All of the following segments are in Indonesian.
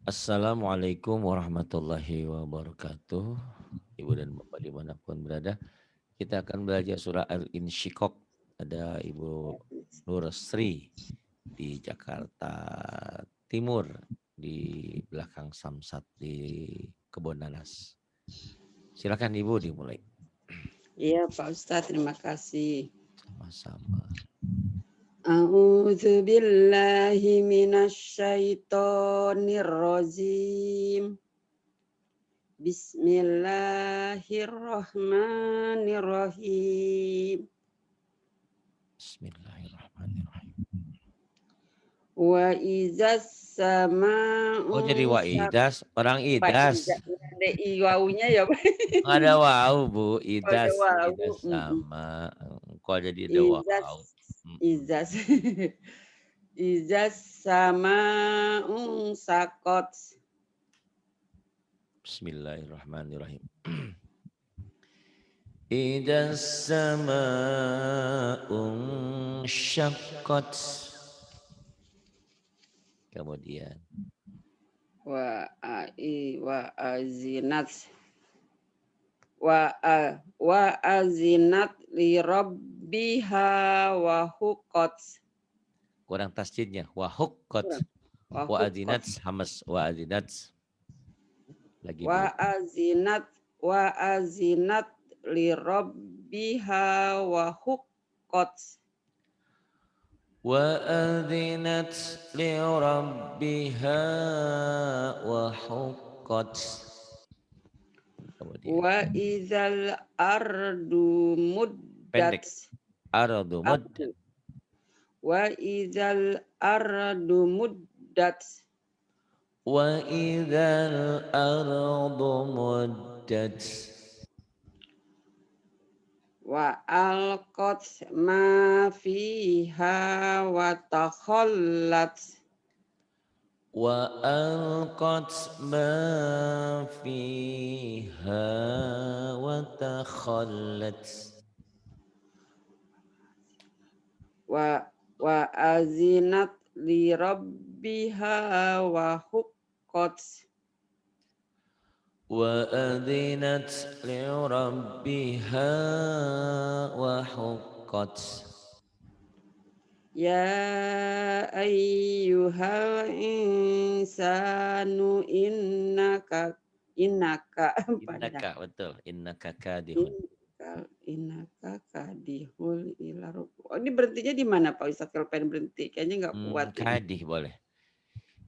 Assalamualaikum warahmatullahi wabarakatuh. Ibu dan Bapak dimanapun berada. Kita akan belajar surah Al-Insyiqaq. Ada Ibu Nur Sri di Jakarta Timur. Di belakang Samsat di Kebon Nanas. Silakan Ibu dimulai. Iya Pak Ustadz, terima kasih. Sama-sama. A'udzu billahi minasyaitonir rajim. Bismillahirrahmanirrahim. Bismillahirrahmanirrahim. Wa izas Oh jadi sama'u Waidas, orang Pak Idas. Iza, ada iwaunya ya Pak. Ada wau Bu, Ada Idas, wau. Idas sama. Kok jadi ada Izas, wau? izas, izas sama'u sakot. Bismillahirrahmanirrahim. Idas sama'un syaqqat. Kemudian wa azinat wa azinat li rabbiha wa huqqat kurang tasjidnya. Wa huqqat. wa Wa huqqat adinat hamas. Wa adinat. Lagi wa Bu. azinat li rabbiha wa huqqat Wa adinat li rabbiha wa huqqat. Kemudian wa idzal ardu muddat pendek. Aradu mud. wa idzal ardu muddat Wa idzal ardu muddat. wa alqat ma fiha wa takhallat Wa alqat ma fiha wa takhallat. wa azinat li rabbiha wa huqqat Wa adinat li rabbiha wa huqqat. ya ayyuhal insanu innaka pada Innaka betul. Innaka kadihun. innaka kadihul ila oh, ini berhentinya di mana Pak Ustadz kalau pengen berhenti kayaknya nggak kuat ini Kadih boleh.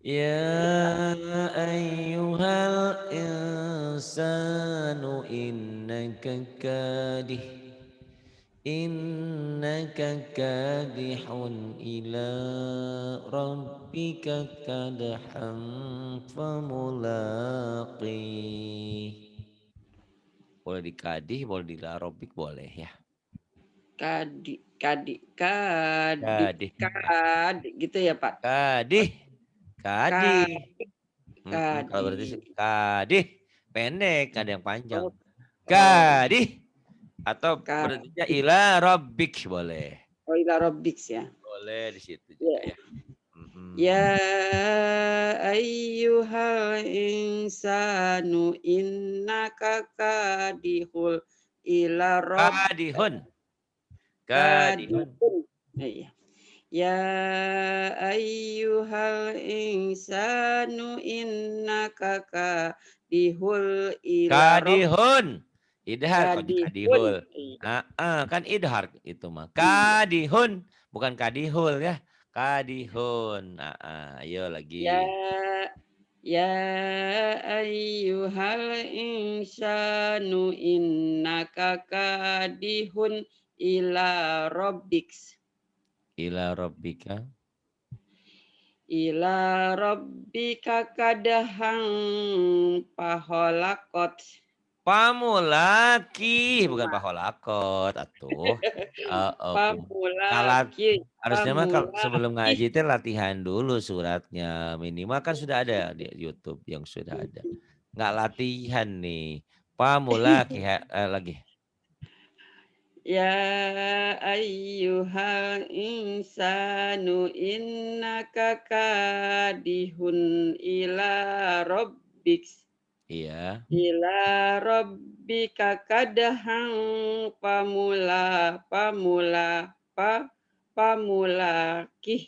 Ya ayyuhal insanu innaka kadih. Innaka kadihun ila rabbika kadhan famulaqih. Boleh dikadih, boleh dilarobik, boleh ya. kadi Kadih. gitu ya Pak Kadih. Kadih. kadi Kalau kadi berarti kadih. Pendek, ada yang panjang. oh, oh Kadih. Atau berarti ila rabbik boleh. oh ila robbiks ya Boleh di situ juga ya ya. ya ayyuhal insanu innaka kadihul ila Kadihun. Kadihun. kadihun iya ya ayyuhal insanu innaka kadihul ila Kadihun. Idhar kok kadihun kadihul. iya Kan idhar itu mah. Kadihun. Bukan kadihul ya. Kadihun. Ayo ya lagi. ya ayyuhal insanu innaka kadihun ila rabbiks Ila rabbika. ila rabbika kadahan paholakot Pamulaki. Bukan paholakot. Atuh. Salat. pamulaki Harusnya mah kalau sebelum pamulaki ngaji itu latihan dulu suratnya. Minimal kan sudah ada di YouTube yang sudah ada. Nggak latihan nih. Pamulaki lagi. Ya ayyuhal insanu innaka kadihun Iya. ila rabbika kadahan pamulakih.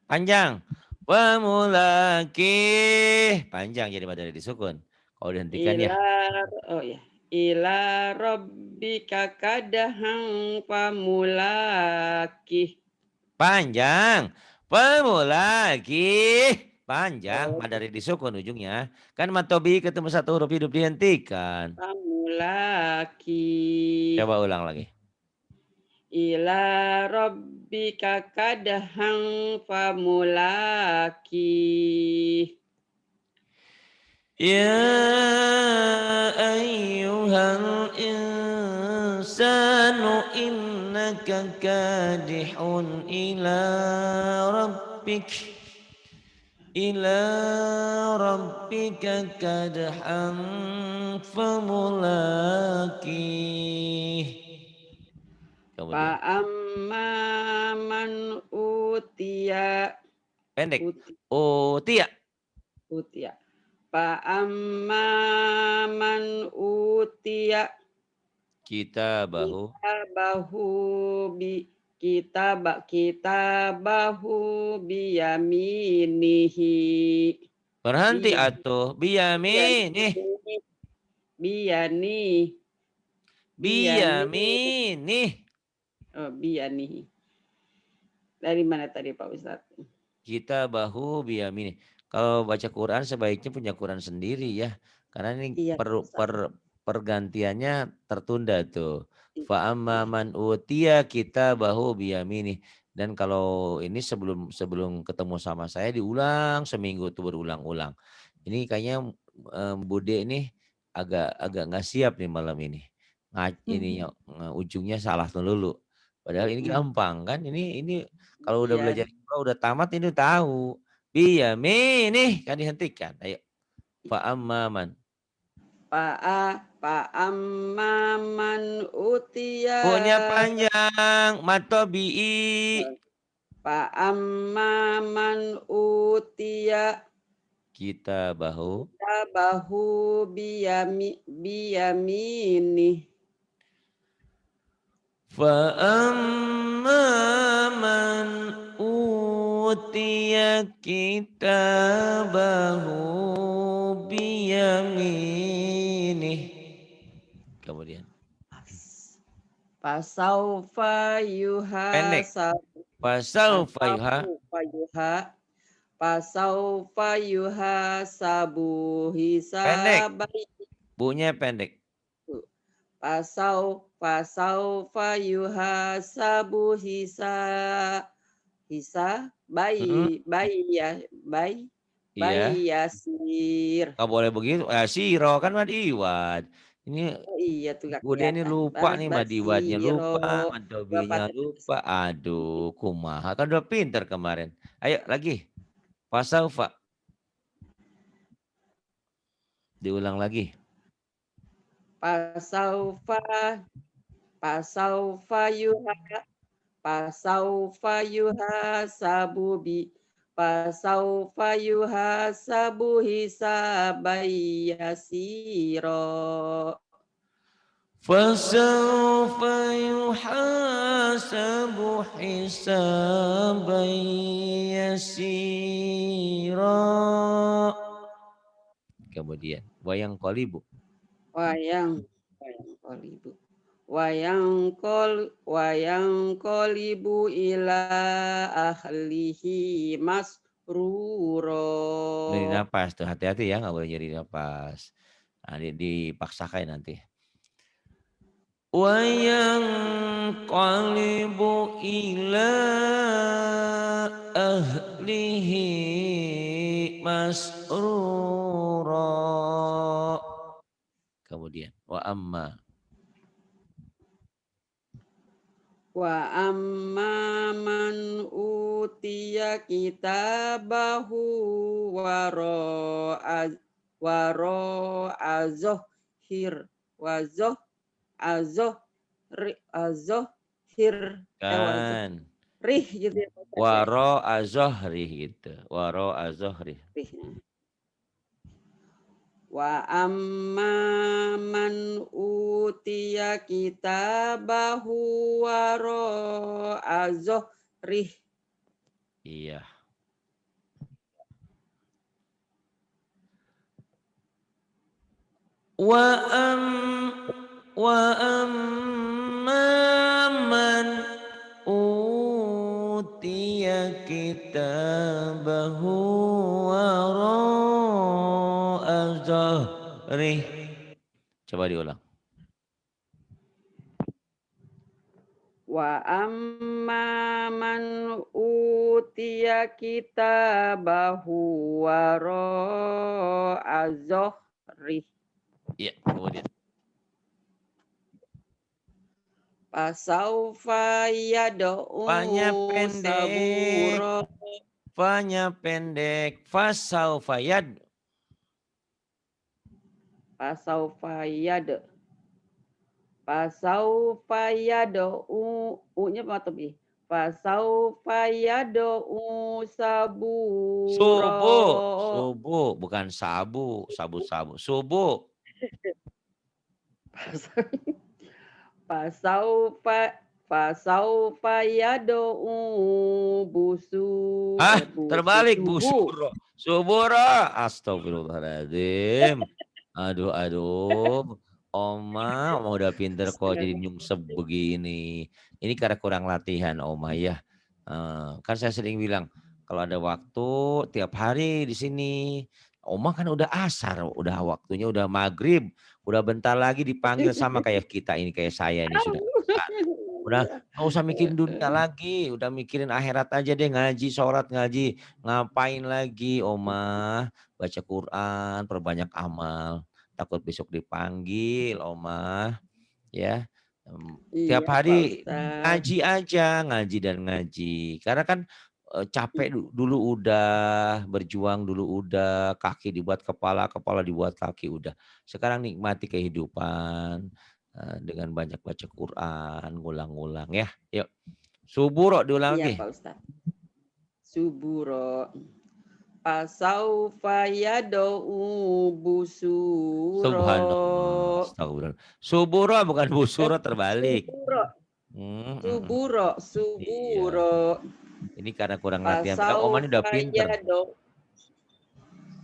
Panjang. Pemulaki. Panjang jadi madari disukun. Kalau dihentikan ya. Ya. Ila rabbika kadahan pamulakih. Panjang. Pemulaki. Panjang. Oh, Madari disukun ujungnya. Kan matobi ketemu satu huruf hidup dihentikan. pamulakih. Coba ulang lagi. Ila rabbika kadahan famulaki. Ya ayyuhal insanu innaka kadihun ila rabbik kadhan famulaki. Kemudian Fa'amma man utiya pendek. uti, Utia. utiya. Fa'amma man utiya Kita bahu. kitabahu kitabahu biyaminihi. Berhenti Bi- atuh. Biyaminih. Biyani. Biyani. Biyani. Biyaminih. Oh, biyani. Dari mana tadi Pak Ustadz? Kita bahu biyamini. Kalau baca Quran sebaiknya punya Quran sendiri ya. Karena ini Iya Pak Ustadz. pergantiannya tertunda tuh. Iya. Fa'amman utia kita bahu biyamini. Dan kalau ini sebelum ketemu sama saya diulang seminggu tuh berulang-ulang. Ini kayaknya Bude ini agak nggak siap nih malam ini. Ininya ujungnya salah dulu. Padahal ini gampang kan? Ini kalau udah Iya. belajar Iqra udah tamat ini tahu. Biyaminih kan dihentikan. Ayo. Fa'amman. Amman utia. Punya panjang. Matobi'i. Amman utia Kita bahu. kitabahu biyamini. Fa'amman utiya kitabahu biyaminih. Kemudian. Fasaufa Pendek. yuhasabu. Fasaufa yuha. Fasaufa yuhasabu Pendek. hisabai. Bunya pendek. Fasaufa yuhasabu bayi Iya. yasir. Gak boleh begitu. Siro kan Madiwad. Ini Oh iya tuh gak udah ini kelihatan. lupa nih Madiwadnya Basiro. lupa, Bapak Madobinya lupa. Aduh, kumaha kan udah pinter kemarin. Ayo lagi. Fasaufa. Diulang lagi. Pasaufa yuhasabu hisabai yasiro. Fasaufa yuhasabu hisaban yasira. Kemudian wayang qalibu. Wayang qalibu ila ahlihi masruro. Dari napas tuh hati-hati ya nggak boleh jadi napas. Nah, dipaksakan nanti. Wayang qalibu ila ahlihi masrura. Kemudian wa amma Man utiya kitabahu waro azohir Zohir. Kan. Rih gitu ya Pak Ustadz ya. Waro azohri gitu. Waro azohri. Rihnya. Wa amma man utiya kitabahu waro azohrih. Iya. Wa amma man utiya kitabahu wara'a zahrih. Coba diulang. Wa amma man utiya kitabahu waro azohrih. Iya, kemudian. Fasaufa yad'u Fanya pendek. sabura. Fanya pendek. Fasaufa yad. Fasaufa yad'u. Fasaufa yad'u. U-nya apa tuh? Fasaufa yad'u sabura. Subuh. Bukan sabu. Sabu-sabu. Subuh. Fasaufa yad'u busu. Terbalik Subuh. busuro. Suburo. Astagfirullahaladzim. Aduh. Oma udah pinter kok jadi nyungsep begini. Ini karena kurang latihan Oma ya. Kan saya sering bilang kalau ada waktu tiap hari di sini. Oma kan udah asar, udah waktunya udah maghrib, udah bentar lagi dipanggil sama kayak kita ini kayak saya ini sudah asar. Udah nggak usah mikirin dunia lagi, udah mikirin akhirat aja deh, ngaji, sholat, ngaji, ngapain lagi, Oma, baca Quran, perbanyak amal, takut besok dipanggil, Oma, ya. Tiap Iya Pak hari Ustadz. ngaji aja, ngaji dan ngaji, karena kan capek dulu udah, berjuang dulu udah, kaki dibuat kepala, kepala dibuat kaki udah. Sekarang nikmati kehidupan. Dengan banyak baca Quran, ngulang-ngulang ya. Yuk. Suburo diulang Iya lagi. Pak Ustadz. Suburo. Fasaufa yad'u busuro. Subhanallah. Astagfirullah. Suburo bukan busuro terbalik. Suburo. Iya. Ini karena kurang latihan. Padahal Oma ini udah Fasaufa pinter. yad'u.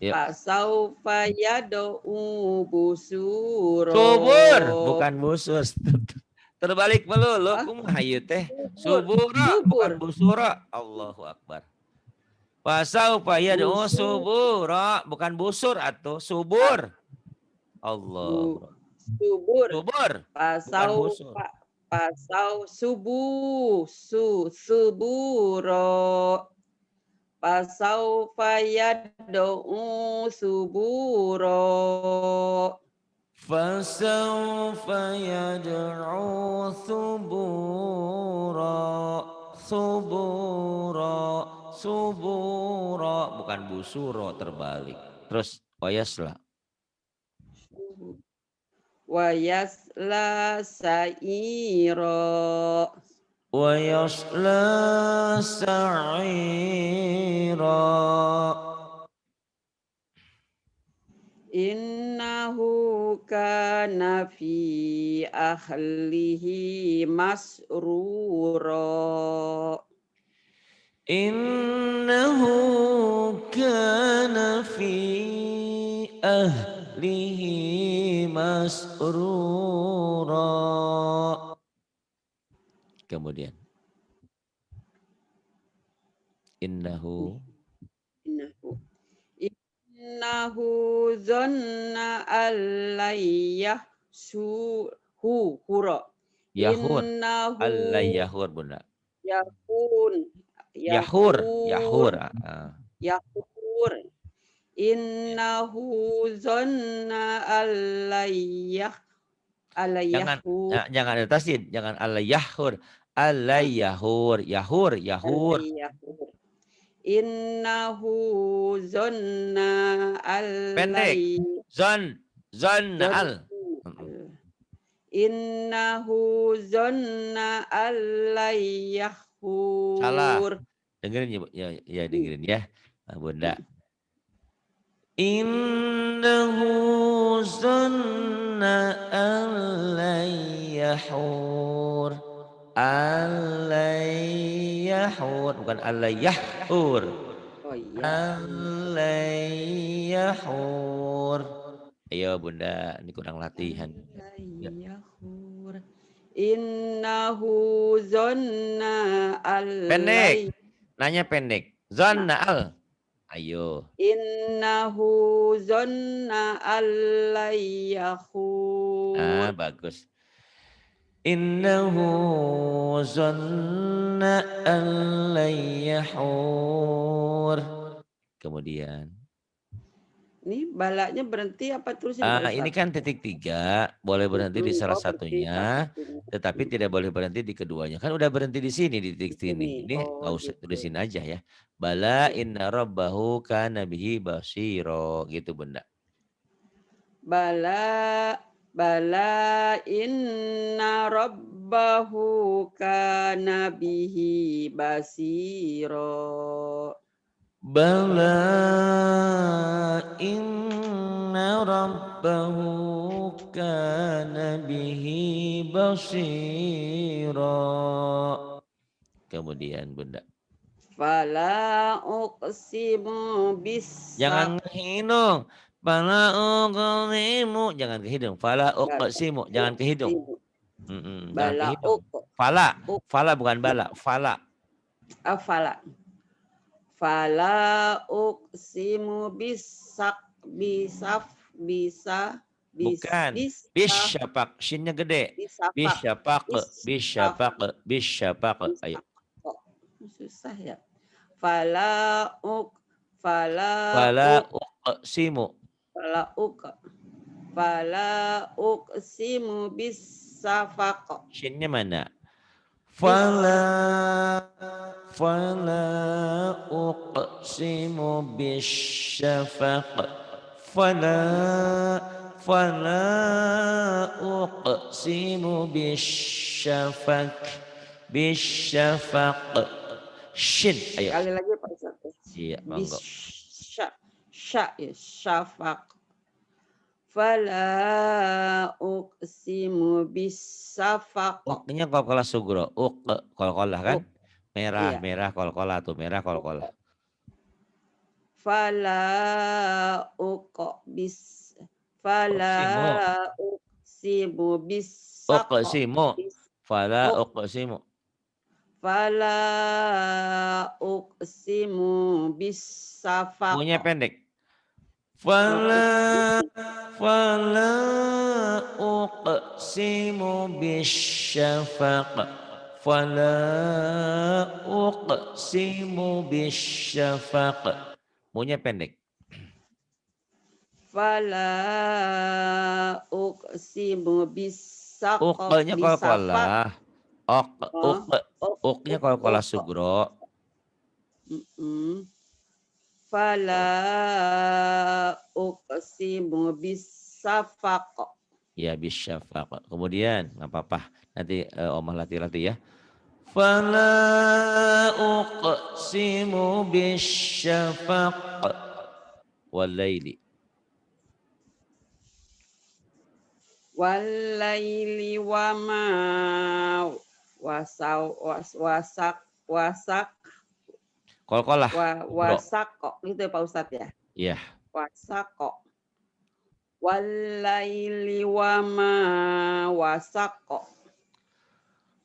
Yuk. Fasaufa yad'u busuro. Subur, bukan busur. Terbalik melulu. Kumaha ieu teh? Subura bukan busura. Allahu Akbar. Fasaufa yad'u subura, bukan busur atau subur. Allah. Subur. Subur, bukan busur. Suburo. Fasaufa yad'u suburo. Fasaufa yad'u subura. Subura, bukan busuro terbalik. Terus wayasla. Wayasla sa'iro. Wayasla sa'ira. Innahu kana fi ahlihi masrura. Innahu kana fi ahlihi masrura. Kemudian Innahu zanna alayyah hura. Yahur. Innahu Allah yahur bunda. Yahur. Innahu zanna alayyah. Jangan ada tasdid, jangan Allah yahur. Allah yahur. Innahu zanna Pendek. alayyah. Zanna al. Innahu zanna allai Salah. yahur. Dengerin ya dengerin ya, Bunda. Mm. Innahu zanna an lan yahur. Yahur, bukan yahur. Oh iya. Yahur. Ayo Bunda, ini kurang latihan. Ya. Allai yahur. Innahu zanna Pendek. allai. Nanya pendek. Nah, Zanna al. Ayo. innahu zanna allai yahur. Bagus. Innahu zanna an lan yahur. Kemudian. Ini balanya berhenti apa terusin Pak Ini Ustadz? kan titik 3, boleh berhenti di salah Oh berhenti satunya, sampai sini. tetapi tidak boleh berhenti di keduanya. Kan udah berhenti di sini, di Di titik sini. sini. Ini Oh nggak usah gitu. tulisin aja ya. Bala Ya. inna rabbahu kana bihi basiro. Gitu Bunda. Bala bala inna rabbahu kana bihi basiro. Bala inna rabbahu kana bihi basiro. Kemudian Bunda. Fala uqsimu Jangan bisaq. hidung. Fala uqsimu. Jangan ke hidung. Fala Bala uqsimu. Jangan ke hidung. uqsimu. Jangan ke Bala hidung. Fala. uq Fala bukan bala. Fala. afala. Fala uqsimu bisaf Bukan. bisa Bisyapak. Shinnya gede. bisafak Bisyapak. bisaf Bisyapak. Bisyapak. Ayo. kok susah ya. Fala uq fala Fala uq uqsimu. fala uq fala uqsimu bisafaq. Shinnya mana? Bis Fala uqsimu bisyafaq. Fala uqsimu bisyafaq. Bisyafaq. Shin. Ayo. sekali lagi Pak Ustaz. Iya, Bis monggo. sya ya syafaq. Fala uqsimu bisafaq. Uknya qalqalah sugro. Qalqalah kan? Uq Merah, iya. merah qalqalah tuh, merah qalqalah. Fala uq bis fala Uqsimu. uqsimu bisaq. Uqsimu. Bis Fala uq uqsimu. fala uqsimu bisafaq. Punya pendek. Uqsimu Fala uqsimu bisyafaq. Fala uqsimu bisyafaq. Punya pendek. fala uqsimu bisaq Uqnya bisafaq. qalqalah. Uq, Oh, uq. Uqnya qalqalah sugro. Fala uqsimu bisafaq. Ya bisyafaq. Kemudian nggak apa-apa. Nanti omah latih-latih ya. Fala uqsimu bisyafaq wal laili. Walaili wa ma wasak Qalqalah sugro. wasak gitu ya Pak Ustadz ya. Iya. Wasak walaili wa ma wasak.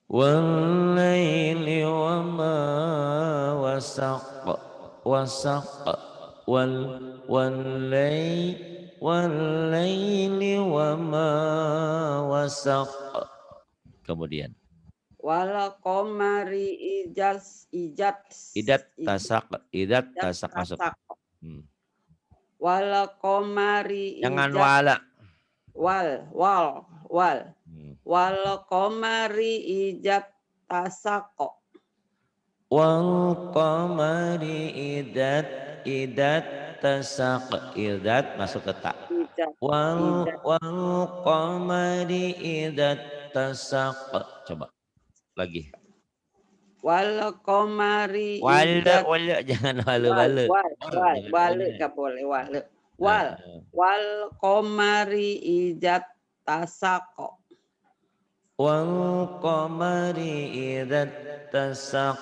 Wal laili wa ma wasaq. Wasaq wal laili wa ma wasaq. Kemudian Wal qamari idat tasak masuk. tasak. Wal qamari Jangan wala. wal qamari ijat tasak. Wal qamari idat tasak. Idat masuk ke tak. wal qamari idza tasaq. Coba lagi. Wal qamari Wal idza jangan wale. Jangan wale gak boleh wale. Wal qamari idza tasaq. Wal qamari idza tasaq.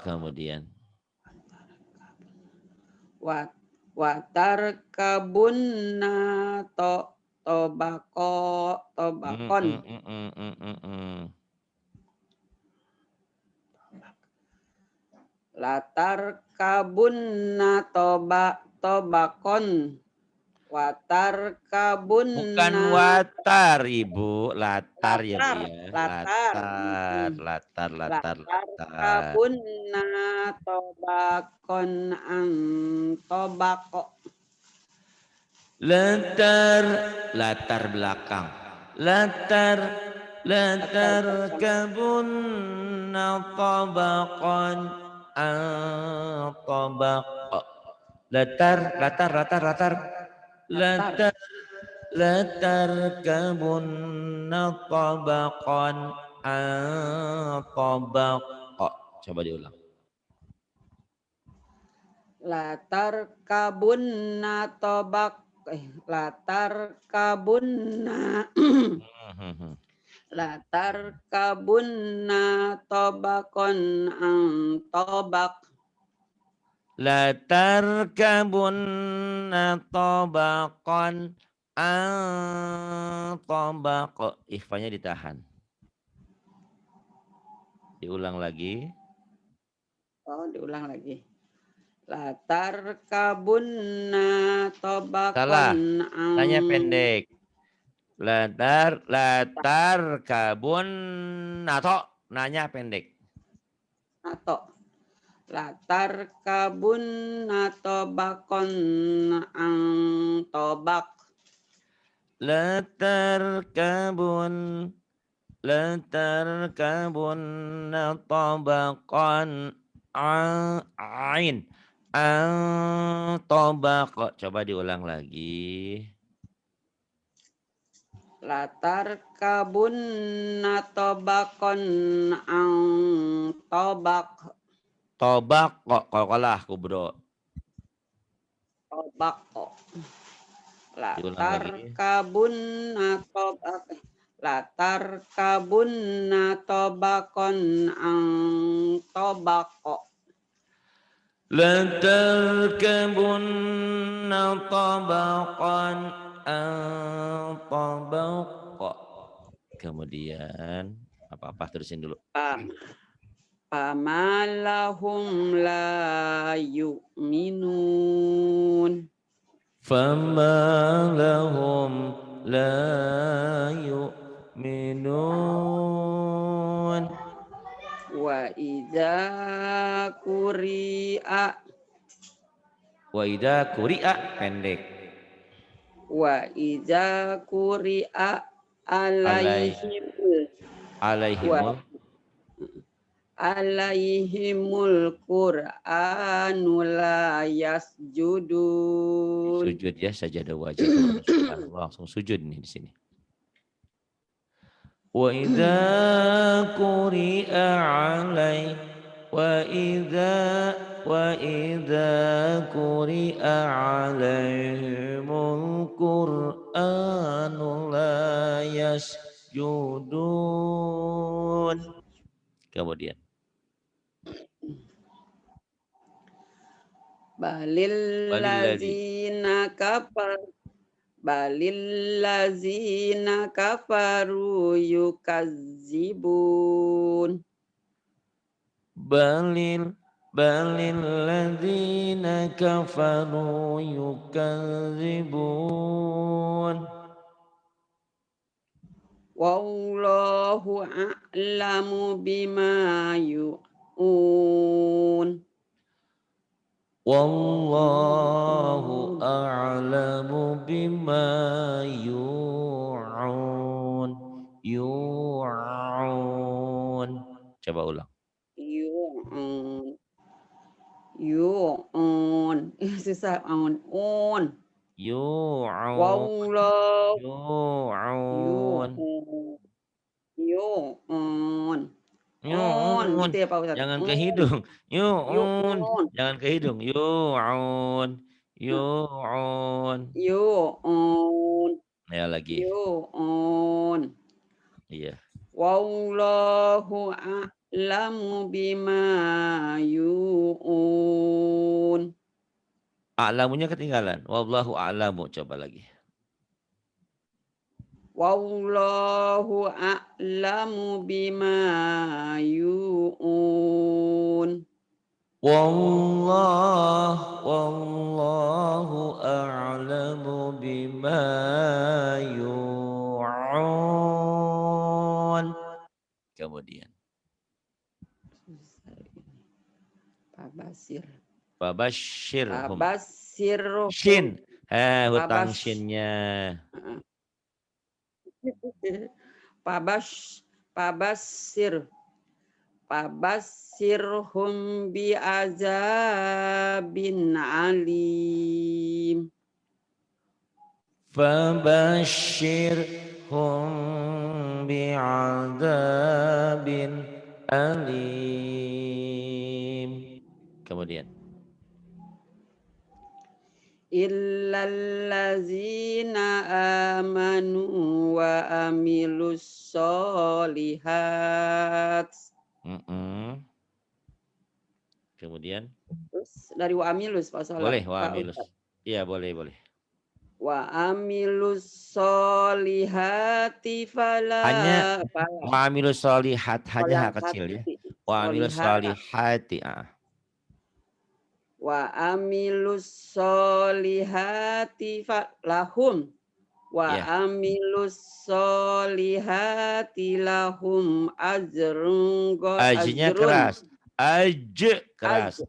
Kemudian Watar kabunna tobakon. Latar kabunna tobakon. Watar kabunna. Bukan watar, Ibu. Latar ya, Bu ya. Latar Latar. kabunna tobakon ang tobako. Latar belakang. Latar kabunna tabaqan tabaq. Latar kabunna tabaqan tabaq. Coba diulang. Latar kabunna tobak. Latar kabunna. Latar kabunna tobakon ang tobak. Latar kabunna tabaqan tabaq. Ikhfanya ditahan. Diulang lagi. Diulang lagi. Latar kabunna tobakon. Salah. Tanya pendek. Latar kabun nanya pendek. Latar kabun tobakon ang tobak. Latar kabun tobakon ain tobak. Coba diulang lagi. Latar kabun tobakon ang tobak. Tobak kok kalah kubro. Tobak kok. Latar kabun tobak. Latar kabun tobakon ang tobak kok. Latar kabun tabaqan tabaq. Kemudian apa terusin dulu. Famalahum la yu'minun. Famalahum la yu'minun. Wa idza quri'a pendek. Wa idza quri'a alaihimul Qur'anu la yasjudun. Sujud ya, sajadah wajib. Langsung sujud nih di sini. Wa idza quri'a quri'a alaihimul Qur'anu la yasjudun. Kemudian Balil lazina kafaru yukazzibun. Balil ladzina kafaru yukazzibun. Wallahu a'lamu bima yu'un. Wallahu a'lamu bima yu'un. Coba ulang. Yu'un. Susah on. Yu'un. Wallahu Yu'un. yu'un. Yu'un. On Yu'un. gitu ya Pak Ustadz. Jangan ke On. hidung. Yu'un. Yu'un. Jangan ke hidung. Yu'un. Yu'un. Yu'un. Ya lagi. Yu'un. Iya. Wallahu a'lamu bima yu'un. A'lamunya ketinggalan. Wallahu a'lamu. Coba lagi. Wallahu a'lamu bima yu'un. Wallahu a'lamu bima yu'un. Kemudian Pak Basir. Fabashirhum. Basirhum. Shin. Hutang shinnya. Pabashirhum bi azabin alim. Fabashirhum bi azabin alim. Kemudian Illallazina amanu wa amilus solihat. Kemudian Terus dari wa amilus Pak Solat. Boleh wa amilus. Iya boleh. Wa amilus solihati fala. Hanya wa amilus solihat hanya kecil ya. Wa amilus solihati. Wa amilus solihati lahum. Wa amilus solihati lahum ajrun. Ajnya keras. Keras.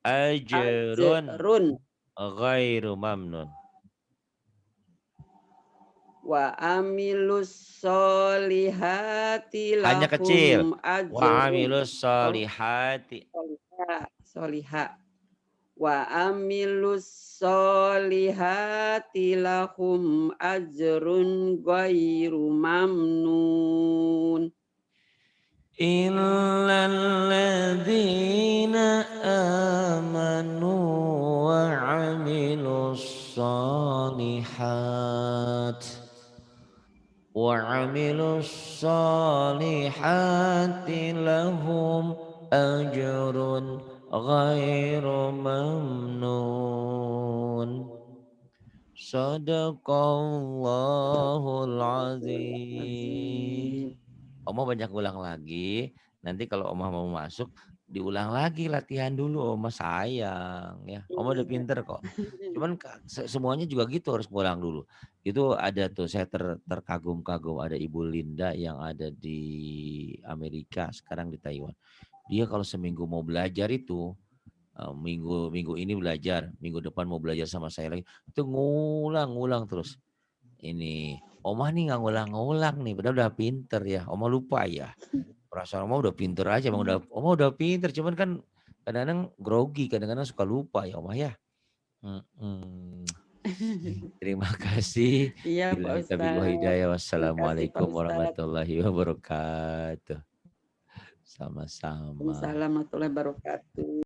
Ajrun ghairu mamnun. Wa amilus solihati lahum hanya kecil. Ajrun. Wa amilus solihati. Soliha. Wa amilus solihati lahum ajrun ghairu mamnun. Illalladzina amanu wa amilus solihat. وعملوا الصالحات لهم أجر غير ممنون Sadaqallahul azim. Oma banyak ulang lagi. Nanti kalau Oma mau masuk diulang lagi latihan dulu. Oma sayang ya. Oma udah pinter kok. Cuman semuanya juga gitu harus pulang dulu. Itu ada tuh saya terkagum-kagum ada Ibu Linda yang ada di Amerika sekarang di Taiwan. Dia kalau seminggu mau belajar itu minggu ini belajar, minggu depan mau belajar sama saya lagi, itu ngulang terus. Ini Oma nih nggak ngulang nih, padahal udah pinter ya. Oma lupa ya. Perasaan Oma udah pinter aja, Oma udah pinter, cuman kan kadang-kadang grogi, kadang-kadang suka lupa ya Oma ya. Terima kasih. Iya Pak Ustadz. Wassalamualaikum warahmatullahi wabarakatuh. Sama-sama. Assalamualaikum warahmatullahi wabarakatuh.